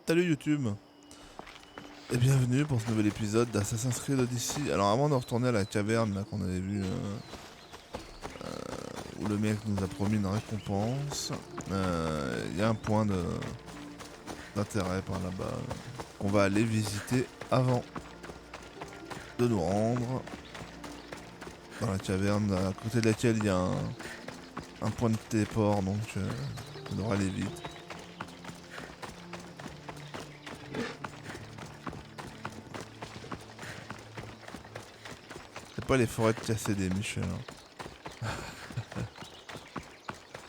Salut YouTube et bienvenue pour ce nouvel épisode d'Assassin's Creed Odyssey. Alors avant de retourner à la caverne là qu'on avait vu où le mec nous a promis une récompense, il y a un point d'intérêt par là-bas qu'on va aller visiter avant de nous rendre dans la caverne à côté de laquelle il y a un point de téléport, donc on devra aller vite. C'est pas les forêts de casser des Michel. Hein.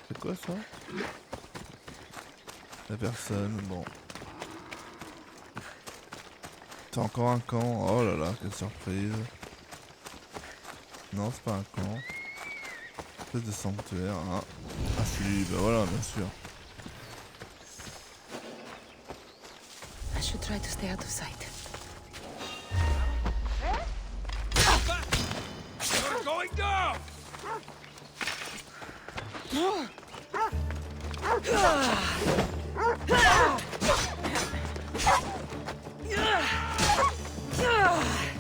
C'est quoi ça? La personne, bon. C'est encore un camp. Oh là là, quelle surprise. Non, c'est pas un camp. Espèce de sanctuaire. Hein. Ah si, bah voilà, bien sûr. I should try to stay out of sight. We're going down! Now!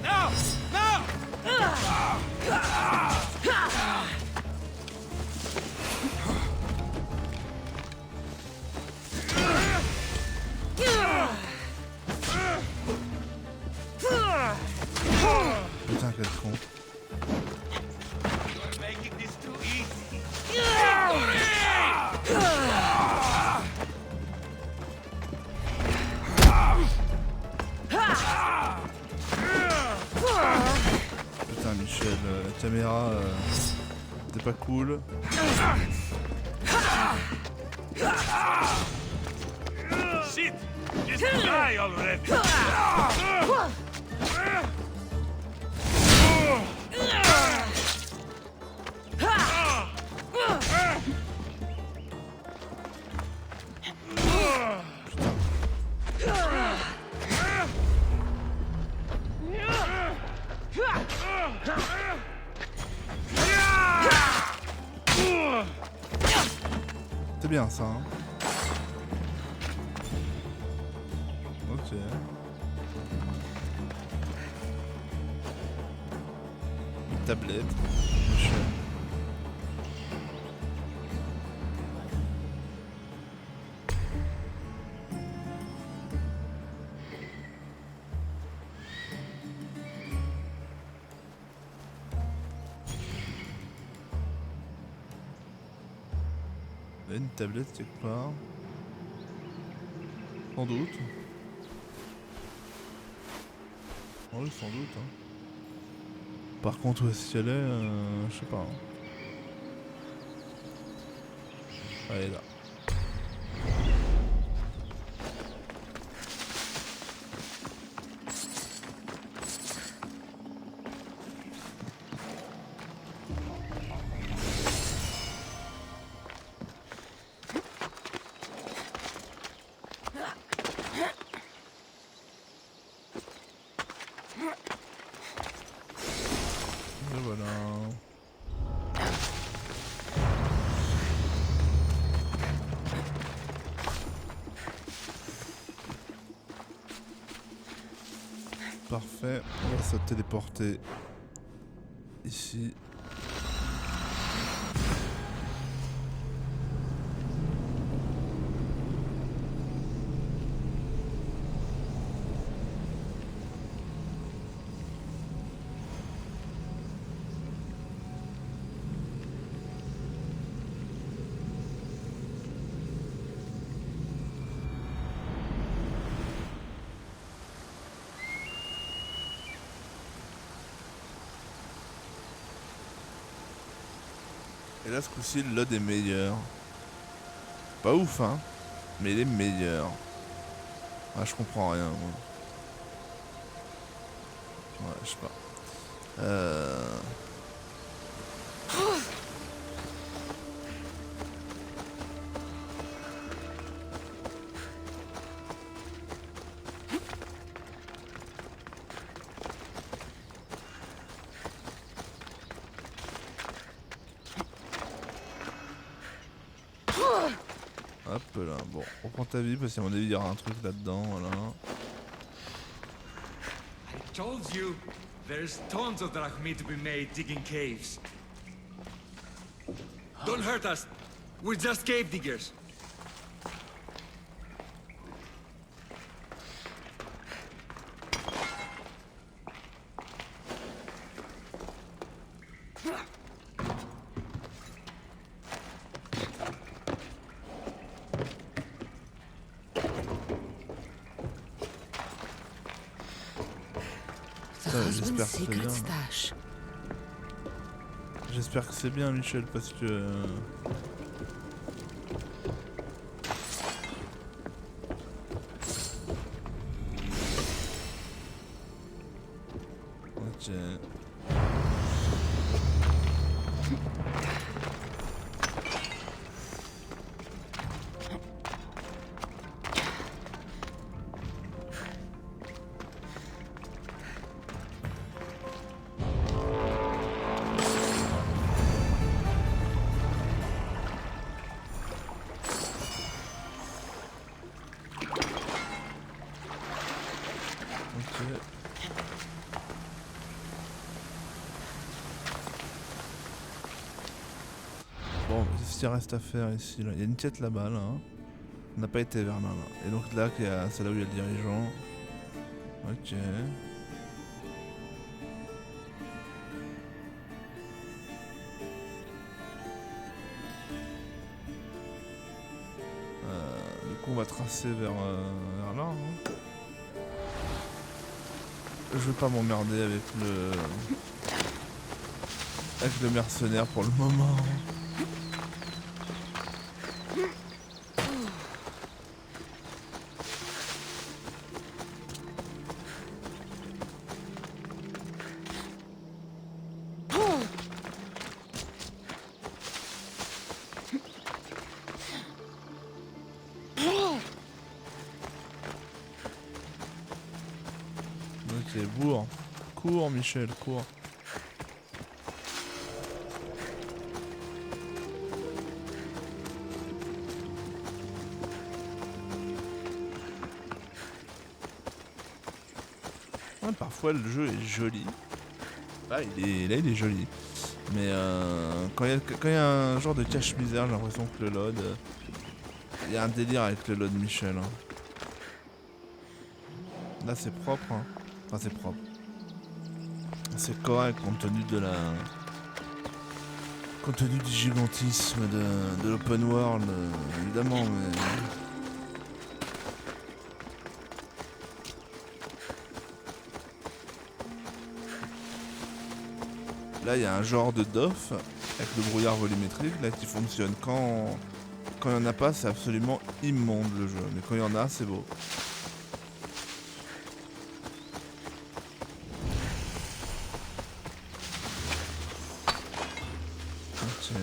Now! Putain, quel con. You're making this too easy. Putain, Michel, la caméra, c'était pas cool. Shit! Just die already! C'est bien ça, hein. Ok. Une tablette. Michel. Il y a une tablette quelque part. Sans doute. Oh oui, sans doute. Hein. Par contre, où est-ce qu'elle est, je sais pas. Hein. Elle est là. Et voilà. Parfait, on va se téléporter ici. Et là, ce coup-ci, le load est meilleur. Pas ouf, hein. Mais il est meilleur. Ah, je comprends rien, moi. Ouais, je sais pas. Hop. peu là. Bon, reprends ta vie parce qu'à mon avis il y aura un truc là-dedans, voilà. I told you, there's tons of drachmi to be made digging caves. Don't hurt us. We're just cave diggers. The Putain, husband's j'espère que c'est secret bien. stash. J'espère que c'est bien Michel parce que... Ok. Ok. Bon, qu'est-ce qu'il reste à faire ici là? Il y a une quête là-bas là. Hein. On n'a pas été vers là, là. Et donc là, c'est là où il y a le dirigeant. Ok. Du coup, on va tracer vers là. Hein. Je veux pas m'emmerder avec le mercenaire pour le moment. Ok, bourre. Cours, Michel, cours. Ouais, parfois le jeu est joli. Là, il est joli. Mais quand il y a un genre de cache-misère, j'ai l'impression que le load... il y a un délire avec le load Michel. Hein. Là, c'est propre. Hein. Enfin, c'est propre. C'est correct compte tenu de la... compte tenu du gigantisme de l'open world, évidemment, mais... Là, il y a un genre de DOF, avec le brouillard volumétrique, là, qui fonctionne. Quand il n'y en a pas, c'est absolument immonde, le jeu. Mais quand il y en a, c'est beau. Ok.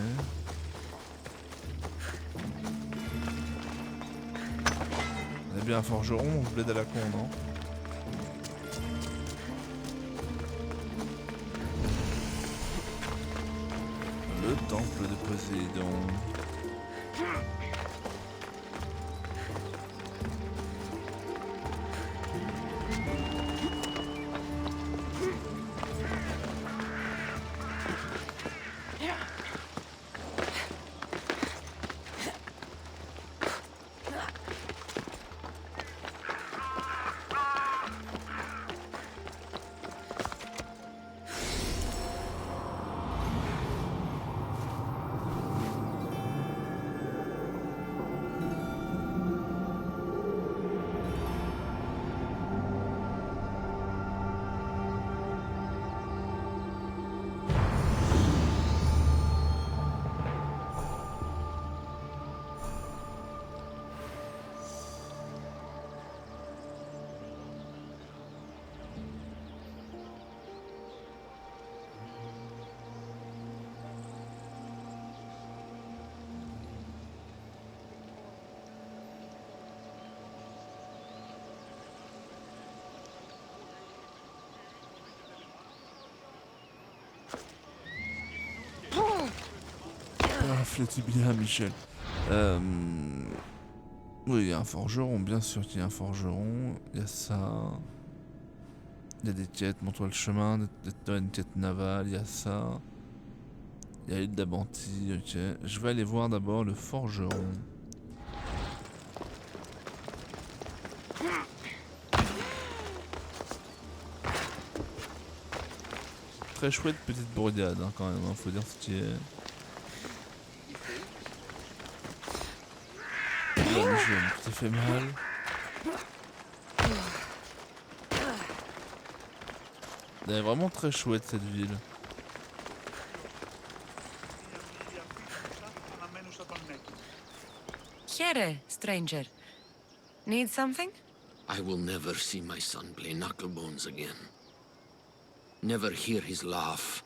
On est bien un forgeron, on se bled à la con, non? Le temple de Poséidon. Reflétez bien, Michel. Oui, il y a un forgeron, bien sûr qu'il y a un forgeron. Il y a ça. Il y a des quêtes, montre-toi le chemin, une quête navale, il y a ça. Il y a l'île d'Abanti, ok. Je vais aller voir d'abord le forgeron. Très chouette petite bourgade hein, quand même, hein, faut dire ce qui est. Là, ça fait mal. Elle est vraiment très chouette cette ville. Here, stranger. Need something? I will never see my son play knucklebones again. Never hear his laugh.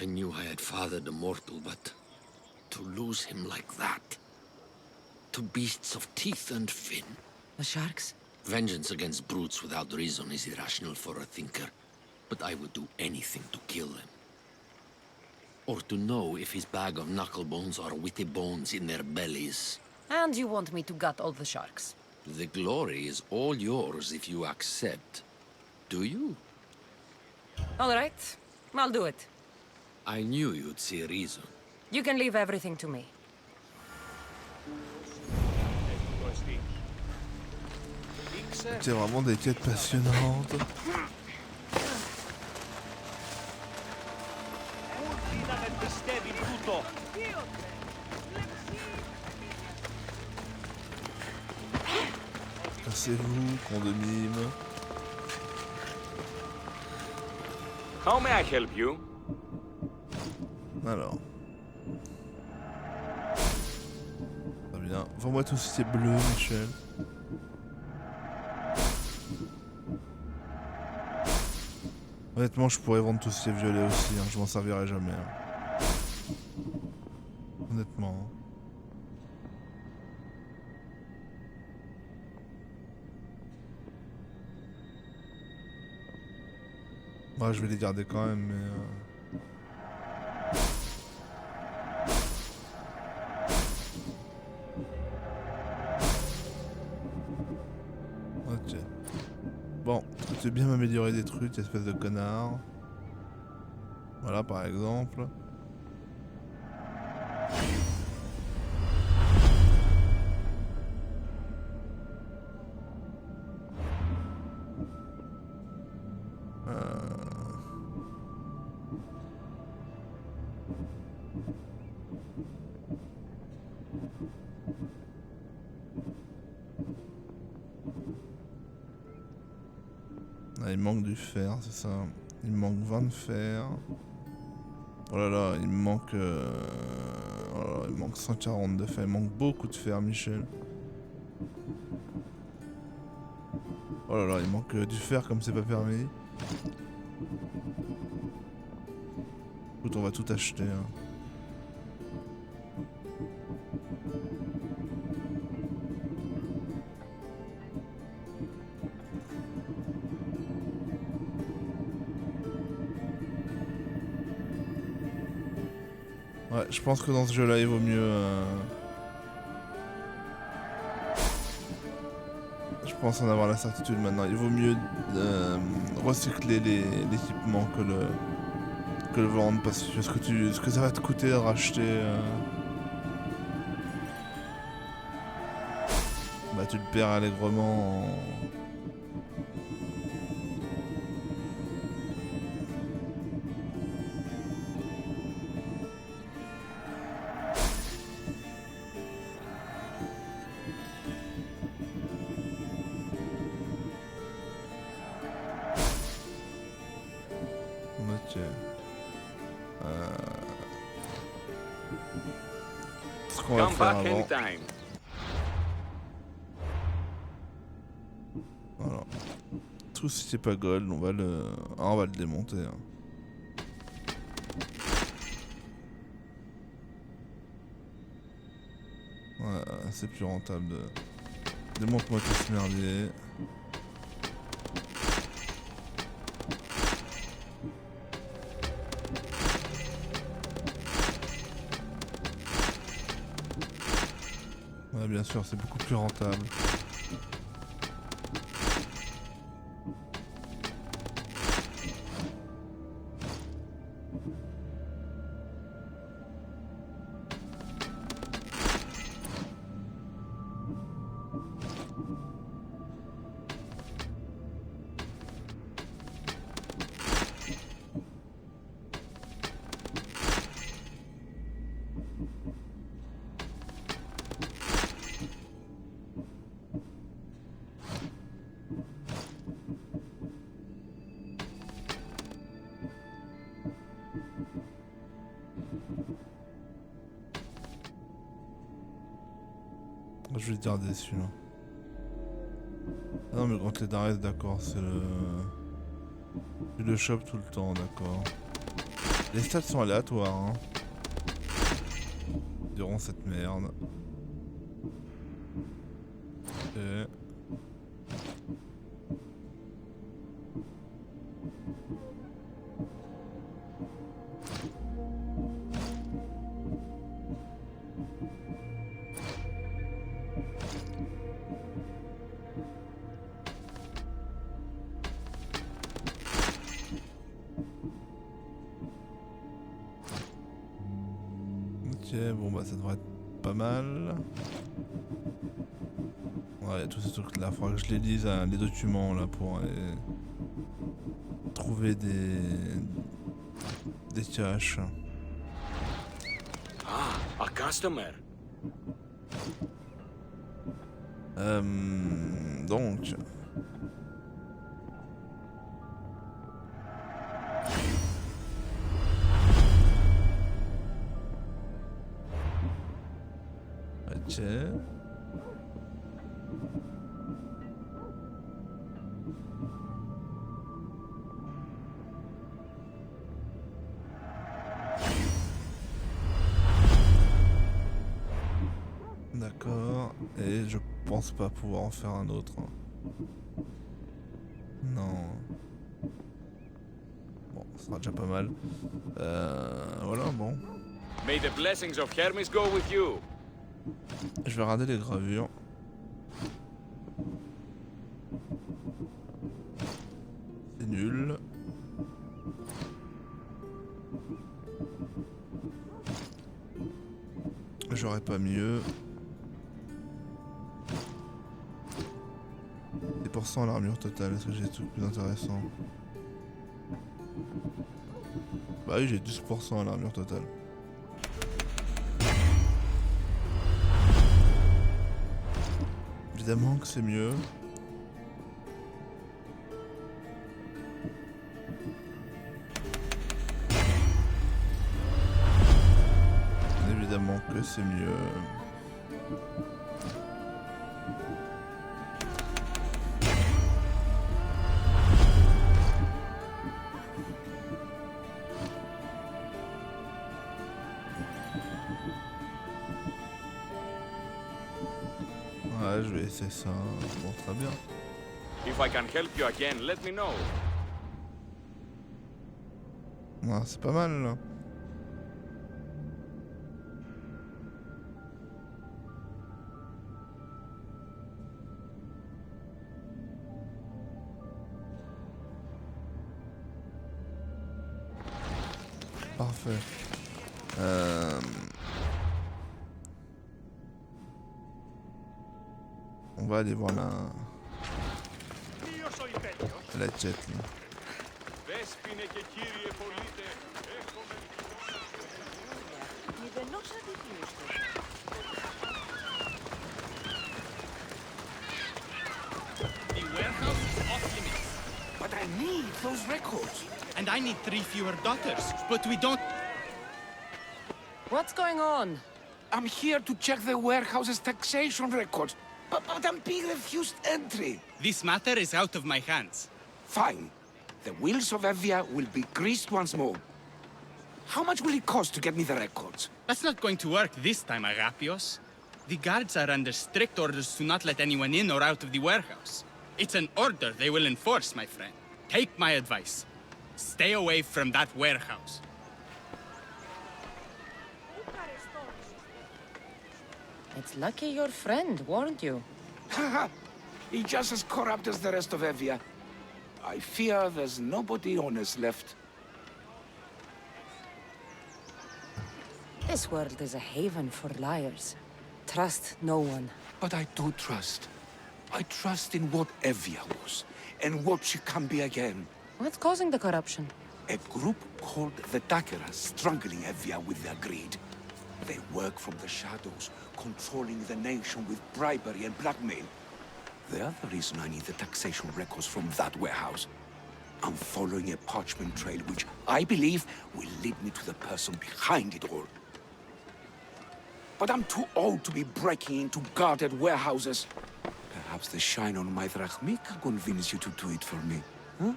I knew I had fathered a mortal, but to lose him like that. To beasts of teeth and fin. The sharks? Vengeance against brutes without reason is irrational for a thinker, but I would do anything to kill them. Or to know if his bag of knucklebones are witty bones in their bellies. And you want me to gut all the sharks? The glory is all yours if you accept. Do you? All right, I'll do it. I knew you'd see reason. You can leave everything to me. C'est vraiment des quêtes passionnantes. Cassez-vous, con de mime. How may I help you? Alors. Très bien. Vends-moi tout ce qui est bleu, Michel. Honnêtement, je pourrais vendre tout ce qui est violet aussi, hein. Je m'en servirai jamais. Hein. Honnêtement. Ouais, je vais les garder quand même, mais... Ok. Bon, tu veux bien m'améliorer des trucs, espèce de connard. Voilà, par exemple. Ah, il manque du fer, c'est ça. Il me manque 20 de fer. Oh là là, il me manque... Oh là là, il me manque 140 de fer. Il manque beaucoup de fer, Michel. Oh là là, il manque du fer comme c'est pas permis. Écoute, on va tout acheter. Hein. Ouais, je pense que dans ce jeu-là, il vaut mieux... Je pense en avoir la certitude maintenant. Il vaut mieux recycler l'équipement que le vendre, parce que ce que ça va te coûter de racheter... Bah tu le perds allègrement en... Ce qu'on va Come faire back avant. anytime. Voilà. Tout ce qui est pas gold, on va le démonter. Hein. Ouais, c'est plus rentable de... Démonte-moi tout ce merdier. bien sûr, c'est beaucoup plus rentable. Je vais te dire déçu là. Ah non mais quand les d'arrêt, d'accord, c'est le... Tu le chopes tout le temps, d'accord. Les stats sont aléatoires, hein. Durant cette merde. Et... Ok, bon bah ça devrait être pas mal. Ouais, tous ces trucs là, faudra que je les lise, hein, les documents là pour aller trouver des caches. Ah, a customer. Donc... Ok. D'accord. Et je pense pas pouvoir en faire un autre. Non. Bon, ça sera déjà pas mal. Voilà, bon. May the blessings of Hermes go with you. Je vais regarder les gravures. C'est nul. J'aurais pas mieux. 10% à l'armure totale, est-ce que j'ai des trucs plus intéressants? Bah oui, j'ai 12% à l'armure totale. Évidemment que c'est mieux. Évidemment que c'est mieux. Ouais, je vais essayer ça. Bon, très bien. If I can help you again, let me know. Ouais, c'est pas mal là. Parfait. On va aller voir la jet là. The warehouse is off limits. But I need those records. And I need 3 fewer daughters, but we don't... What's going on? I'm here to check the warehouse's taxation records, but I'm being refused entry. This matter is out of my hands. Fine. The wheels of Evia will be greased once more. How much will it cost to get me the records? That's not going to work this time, Agapios. The guards are under strict orders to not let anyone in or out of the warehouse. It's an order they will enforce, my friend. Take my advice. Stay away from that warehouse. It's lucky your friend warned you. Haha! He's just as corrupt as the rest of Evia. I fear there's nobody honest left. This world is a haven for liars. Trust no one. But I do trust. I trust in what Evia was, and what she can be again. What's causing the corruption? A group called the Daggerers struggling Evia with their greed. They work from the shadows, controlling the nation with bribery and blackmail. The other reason I need the taxation records from that warehouse. I'm following a parchment trail which I believe will lead me to the person behind it all. But I'm too old to be breaking into guarded warehouses. Perhaps the shine on my drachmi can convince you to do it for me, huh?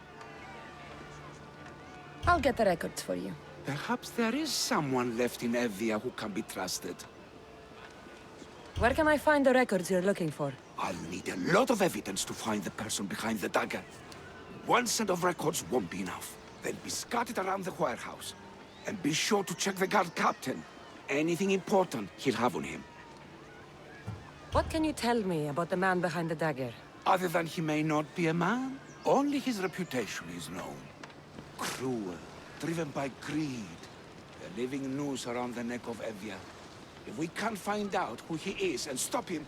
I'll get the records for you. Perhaps there is someone left in Evia who can be trusted. Where can I find the records you're looking for? I'll need a lot of evidence to find the person behind the dagger. One set of records won't be enough. They'll be scattered around the warehouse. And be sure to check the guard captain. Anything important he'll have on him. What can you tell me about the man behind the dagger? Other than he may not be a man, only his reputation is known. Cruel, driven by greed. A living noose around the neck of Evia. If we can't find out who he is and stop him,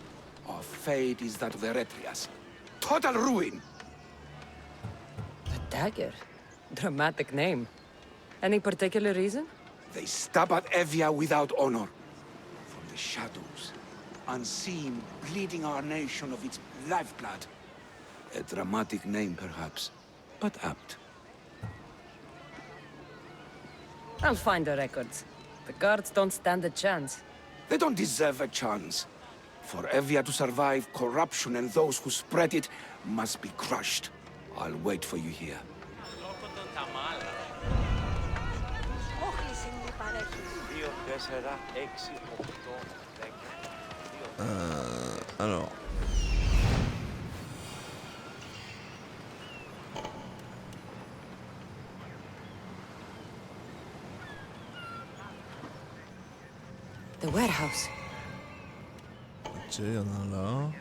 our fate is that of the Retrias. Total ruin! The dagger? Dramatic name. Any particular reason? They stab at Evia without honor. From the shadows, unseen, bleeding our nation of its lifeblood. A dramatic name, perhaps, but apt. I'll find the records. The guards don't stand a chance. They don't deserve a chance. For Evia to survive, corruption and those who spread it must be crushed. I'll wait for you here. Alors. The warehouse. Ok, il y en a un là.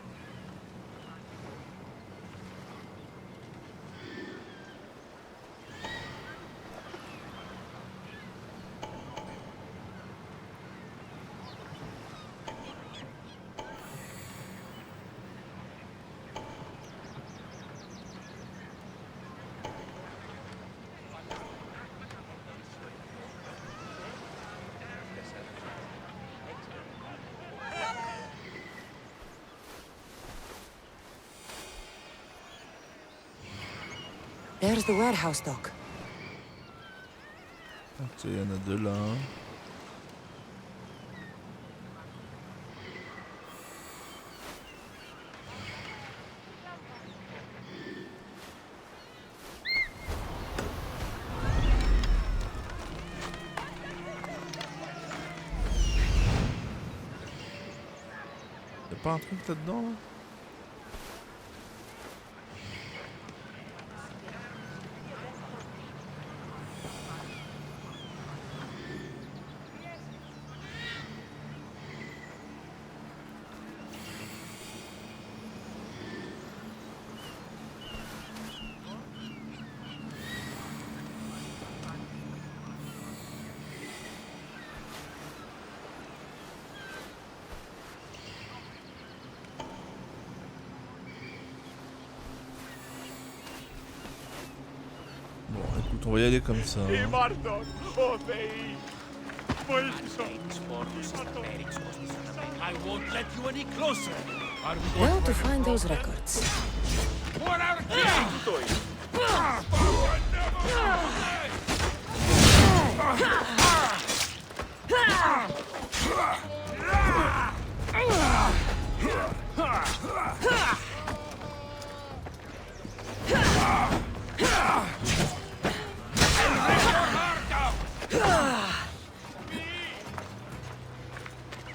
There's the warehouse dock. Ok, il y en a deux là. Y'a pas un truc là-dedans là? Bon, écoute, on va y aller comme ça. Hein. I won't let you any closer. Now to find those records.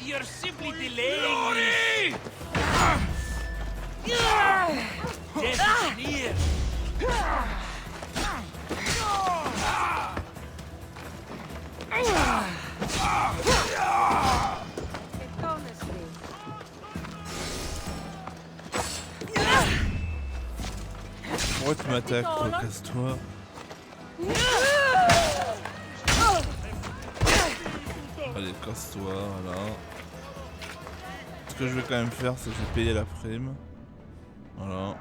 You're simply delaying me. Death is near. Pourquoi tu m'attaques, toi? Casse-toi. Allez, casse-toi, voilà. Ce que je vais quand même faire, c'est que je vais payer la prime. Voilà.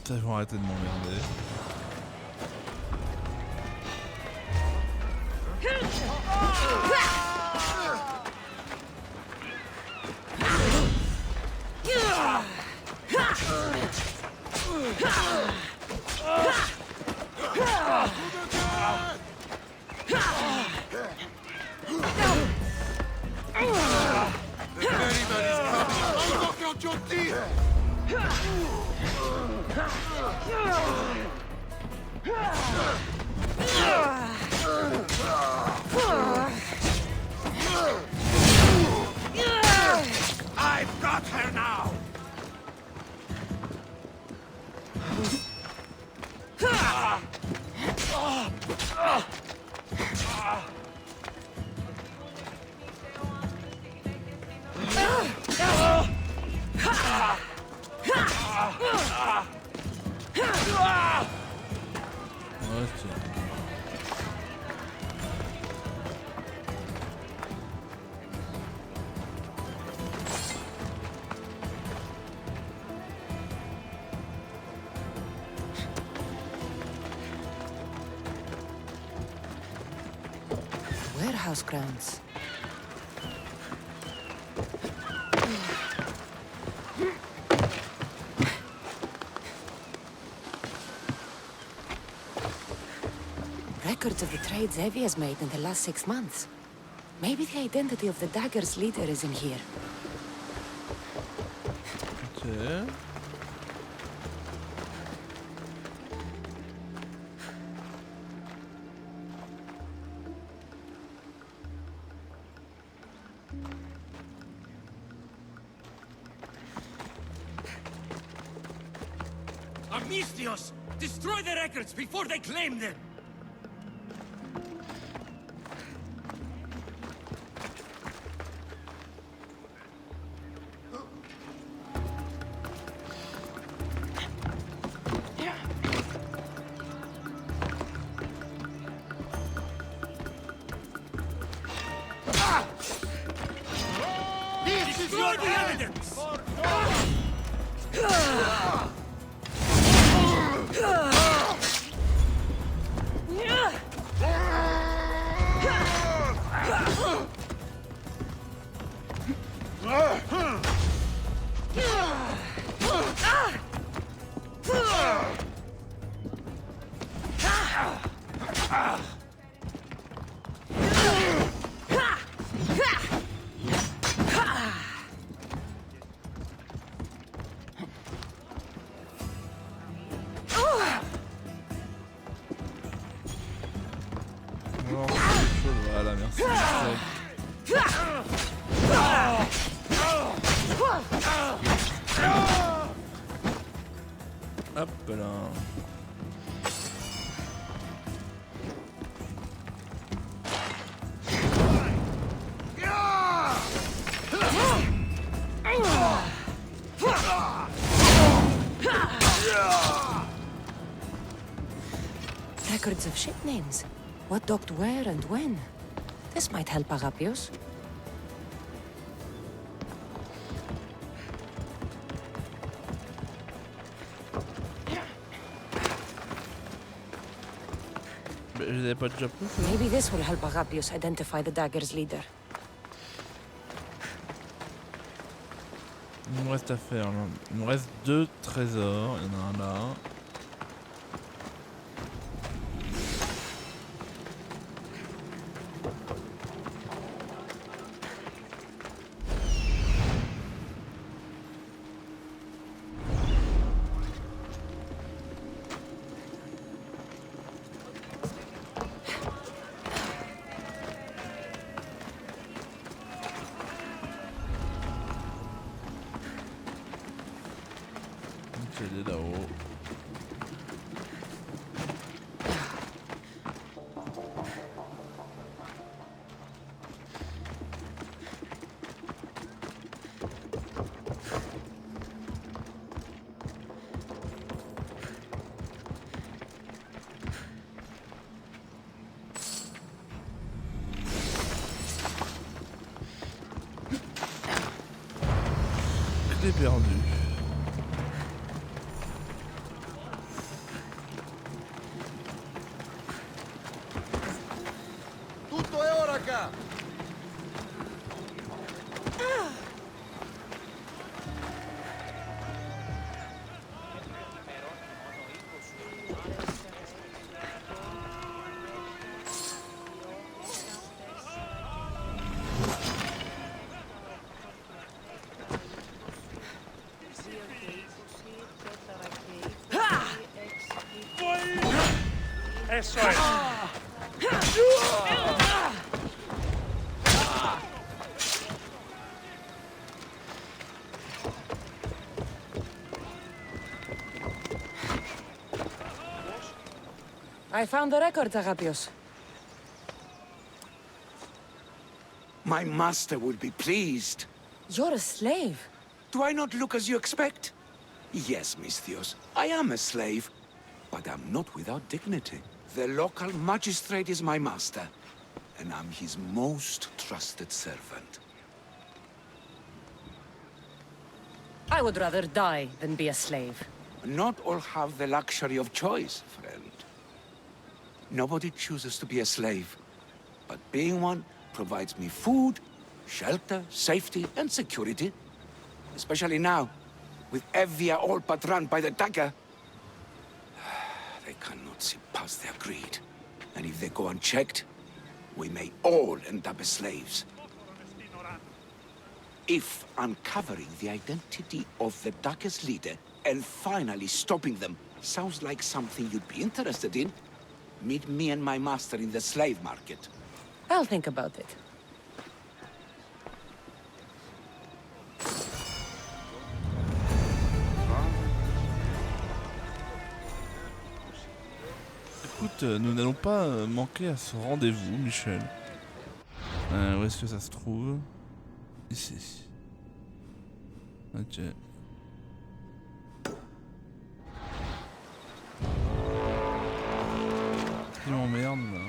Ça, ils vont arrêter de m'emmerder. I've got her now! Ok. Warehouse grounds. Records of the trades Evie has made in the last 6 months. Maybe the identity of the dagger's leader is in here. Ok. Amnistios! Destroy the records before they claim them! Destroy the evidence! Alors, quelque chose. Voilà, merci. Hop là. Records of ship names. What docked where and when. This might help Agapios. Mais je les avais pas déjà pris. Maybe this will help Agapios identify the dagger's leader. Il nous reste à faire là. Il nous reste 2 trésors. Il y en a un là. C'est là-haut. est perdu. Tutto è ora qua! Eso es. I found the record, Agapios. My master will be pleased. You're a slave. Do I not look as you expect? Yes, Misthios, I am a slave, but I'm not without dignity. The local magistrate is my master, and I'm his most trusted servant. I would rather die than be a slave. Not all have the luxury of choice, friend. Nobody chooses to be a slave, but being one provides me food, shelter, safety, and security. Especially now, with Evia all but run by the dagger. They cannot see past their greed. And if they go unchecked, we may all end up as slaves. If uncovering the identity of the dagger's leader and finally stopping them sounds like something you'd be interested in, meet me and my master in the slave market. I'll think about it. Écoute, nous n'allons pas manquer à ce rendez-vous, Michel. Où est-ce que ça se trouve? Ici. Ok. Il m'emmerde là.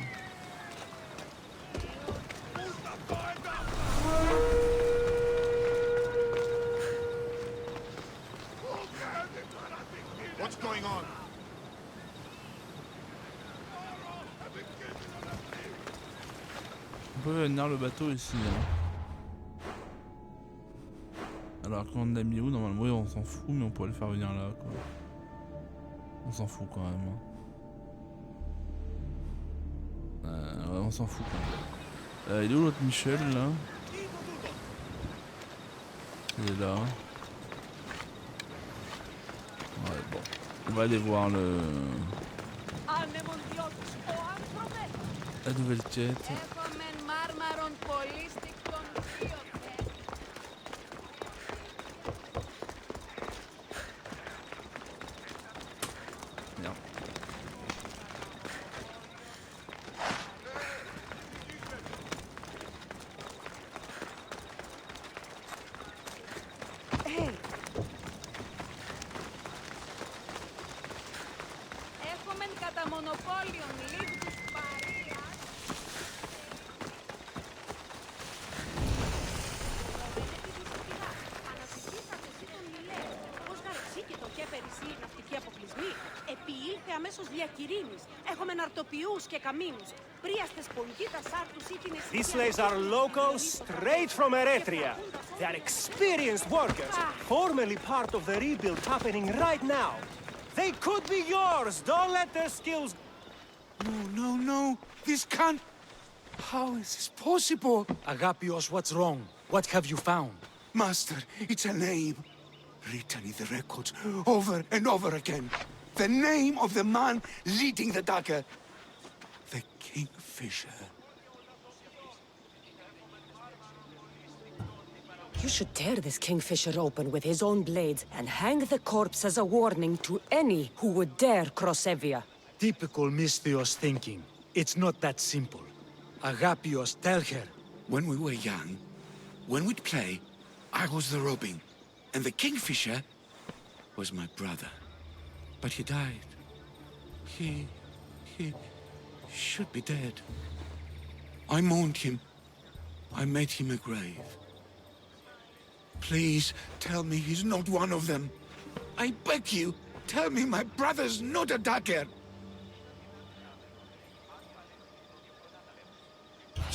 What's going on? On peut venir le bateau ici. Hein. Alors qu'on l'a mis où? Normalement oui, on s'en fout, mais on pourrait le faire venir là quoi. On s'en fout quand même. Ouais, on s'en fout quand même. Il est où l'autre Michel là? Il est là. Ouais bon. On va aller voir le... la nouvelle quête. Merde. Έχουμε κατά μονοπόλιον λίγους παρείας. Αναζητήσατε εσύ τον Λιλέ. Ως γαρεξί και το κέπερισί ναυτική αποκλεισμή. Επιήλθε αμέσως διακυρήνης. Έχουμε ναρτοποιούς και καμίνους. Πρίαστες πολγίτας άρτους ή την εσύγια... These slaves are locals straight from Eritrea. They are experienced workers, formerly part of the rebuild happening right now. They could be yours. Don't let their skills... No. This can't... How is this possible? Agapios, what's wrong? What have you found? Master, it's a name. Written in the records over and over again. The name of the man leading the dagger. The Kingfisher. You should tear this kingfisher open with his own blades and hang the corpse as a warning to any who would dare cross Evia. Typical Misthios thinking. It's not that simple. Agapios, tell her. When we were young, when we'd play, I was the robin, and the Kingfisher was my brother. But he died. He should be dead. I mourned him. I made him a grave. Please, tell me he's not one of them. I beg you, tell me my brother's not a dagger.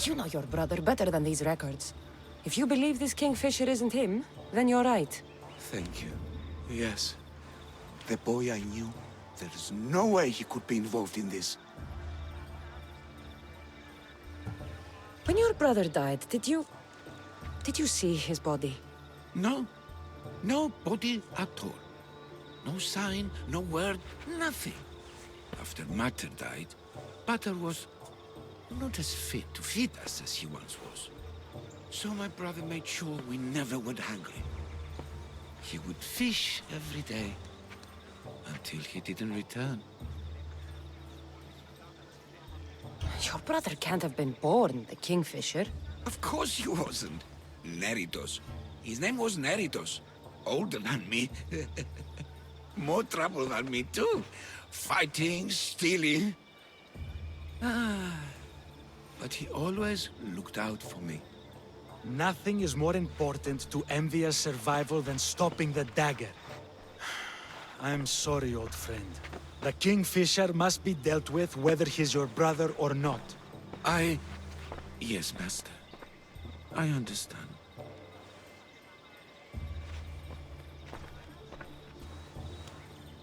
You know your brother better than these records. If you believe this Kingfisher isn't him, then you're right. Thank you. Yes. The boy I knew, there's no way he could be involved in this. When your brother died, did you see his body? No. No body at all. No sign, no word, nothing. After Mater died, Pater was not as fit to feed us as he once was. So my brother made sure we never went hungry. He would fish every day, until he didn't return. Your brother can't have been born the Kingfisher. Of course he wasn't. Neritos. His name was Neritos. Older than me. More trouble than me too. Fighting, stealing. But he always looked out for me. Nothing is more important to Envia's survival than stopping the dagger. I'm sorry, old friend. The Kingfisher must be dealt with whether he's your brother or not. Yes, Master. I understand.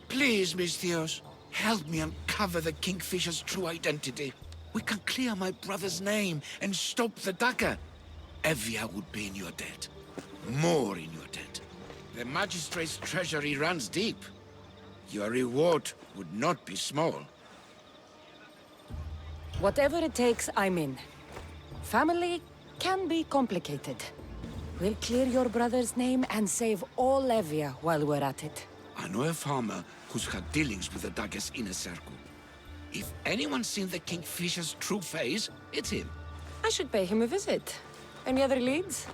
Please, Misthios, help me uncover the Kingfisher's true identity. We can clear my brother's name and stop the dagger. Evia would be in your debt. More in your debt. The Magistrate's treasury runs deep. Your reward would not be small. Whatever it takes, I'm in. Family can be complicated. We'll clear your brother's name and save all Evia while we're at it. I know a farmer who's had dealings with the dagger's inner circle. If anyone's seen the Kingfisher's true face, it's him. I should pay him a visit. Any other leads?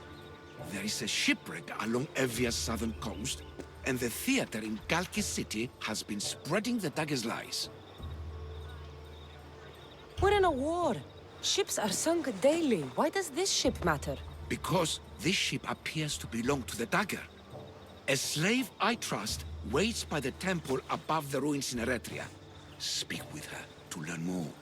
There is a shipwreck along Evia's southern coast, and the theater in Galki City has been spreading the dagger's lies. We're in a war. Ships are sunk daily. Why does this ship matter? Because this ship appears to belong to the dagger. A slave I trust waits by the temple above the ruins in Eretria. Speak with her to learn more.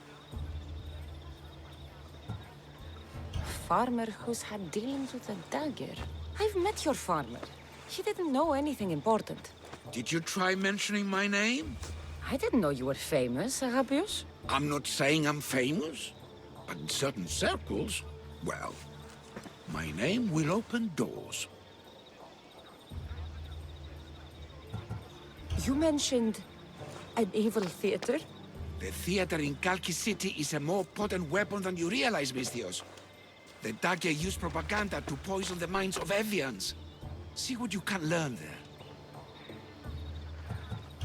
Farmer who's had dealings with a dagger. I've met your farmer. He didn't know anything important. Did you try mentioning my name? I didn't know you were famous, Agapios. I'm not saying I'm famous, but in certain circles, well, my name will open doors. You mentioned an evil theater? The theater in Kalki City is a more potent weapon than you realize, Misthios. The dagger used propaganda to poison the minds of Evians. See what you can learn there.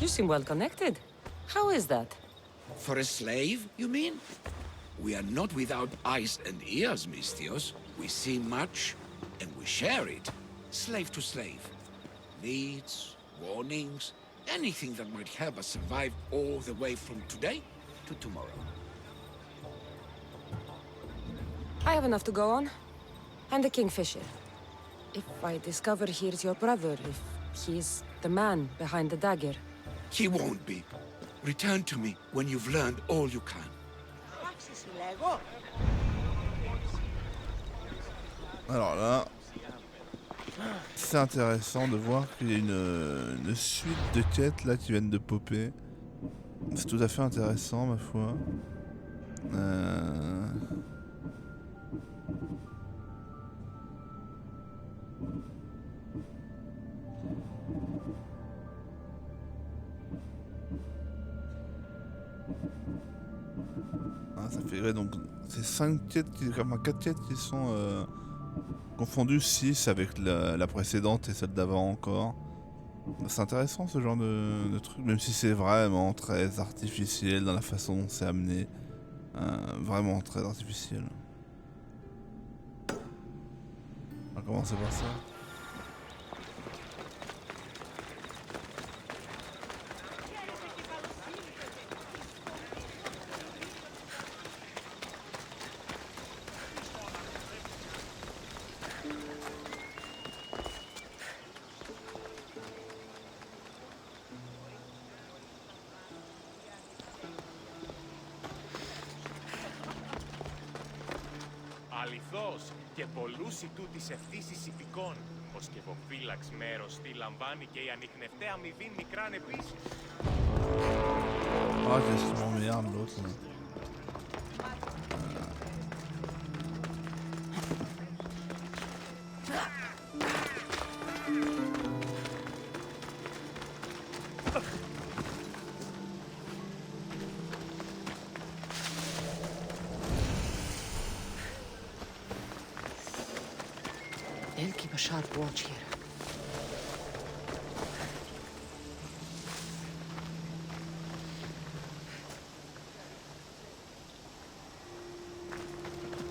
You seem well connected. How is that? For a slave, you mean? We are not without eyes and ears, Misthios. We see much, and we share it. Slave to slave. Needs, warnings, anything that might help us survive all the way from today to tomorrow. I have enough to go on. I'm the Kingfisher. If I discover he's your brother, if he's the man behind the dagger... He won't be. Return to me when you've learned all you can. Alors là, c'est intéressant de voir qu'il y a une suite de quêtes là qui viennent de popper. C'est tout à fait intéressant, ma foi. Ça fait ouais, donc c'est 5 quêtes, 4 quêtes qui sont confondues, 6 avec la précédente et celle d'avant encore. C'est intéressant ce genre de truc, même si c'est vraiment très artificiel dans la façon dont c'est amené. Vraiment très artificiel. On va commencer par ça. οδός και πολλούς ητού της ευθύσης ηθικών. Ο σκευοφύλαξ μέρος τι λαμβάνει και η ανιχνευταία αμοιβή μικράν επίσης. Ah, qu'est-ce qui m'emmerde l'autre. They'll keep a sharp watch here.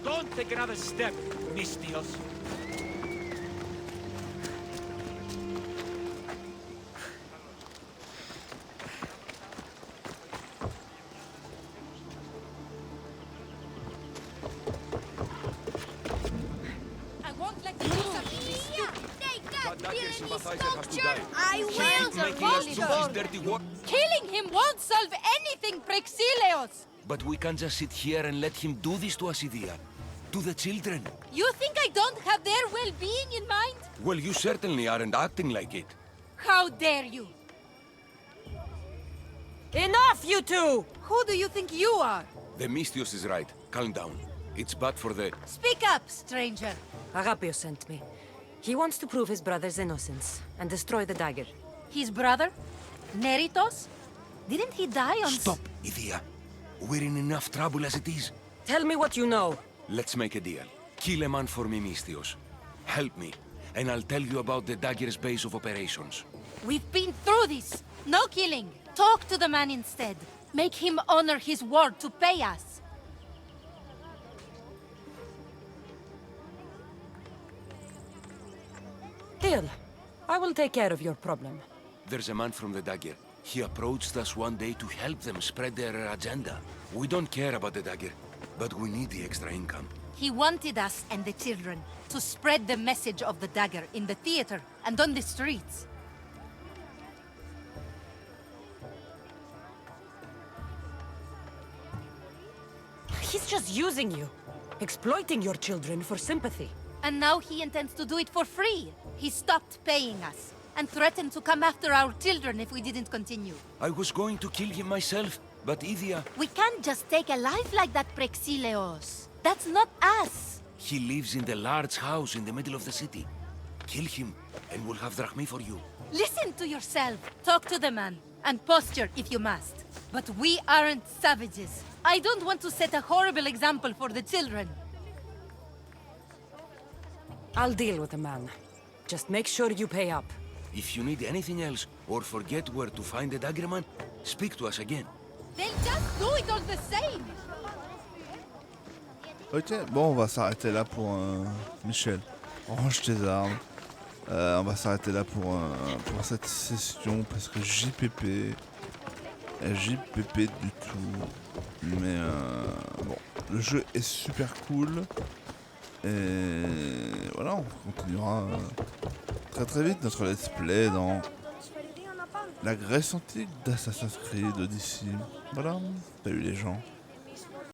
Don't take another step, Mistios. I won't let you do something this stupid. I will! Dirty work. Killing him won't solve anything, Prexileos! But we can't just sit here and let him do this to us, Idia. To the children. You think I don't have their well-being in mind? Well, you certainly aren't acting like it. How dare you! Enough, you two! Who do you think you are? The Mistios is right. Calm down. It's bad for the... Speak up, stranger. Agapio sent me. He wants to prove his brother's innocence and destroy the dagger. His brother? Neritos? Didn't he die on... Stop, Idia. We're in enough trouble as it is. Tell me what you know. Let's make a deal. Kill a man for me, Mistios. Help me, and I'll tell you about the dagger's base of operations. We've been through this. No killing. Talk to the man instead. Make him honor his word to pay us. Deal. I will take care of your problem. There's a man from the dagger. He approached us one day to help them spread their agenda. We don't care about the dagger, but we need the extra income. He wanted us and the children to spread the message of the dagger in the theater and on the streets. He's just using you. Exploiting your children for sympathy. And now he intends to do it for free. He stopped paying us and threatened to come after our children if we didn't continue. I was going to kill him myself, but Idia... We can't just take a life like that, Prexileos. That's not us. He lives in the large house in the middle of the city. Kill him, and we'll have drachmi for you. Listen to yourself. Talk to the man, and posture if you must. But we aren't savages. I don't want to set a horrible example for the children. I'll deal with the man. Just make sure you pay up. If you need anything else, or forget where to find the daggerman, speak to us again. They'll just do it all the same. Ok, bon, on va s'arrêter là pour Michel. Range tes armes. On va s'arrêter là pour cette session parce que JPP du tout. Mais bon, le jeu est super cool. Et voilà, on continuera très très vite notre let's play dans la Grèce antique d'Assassin's Creed Odyssey. Voilà, salut les gens.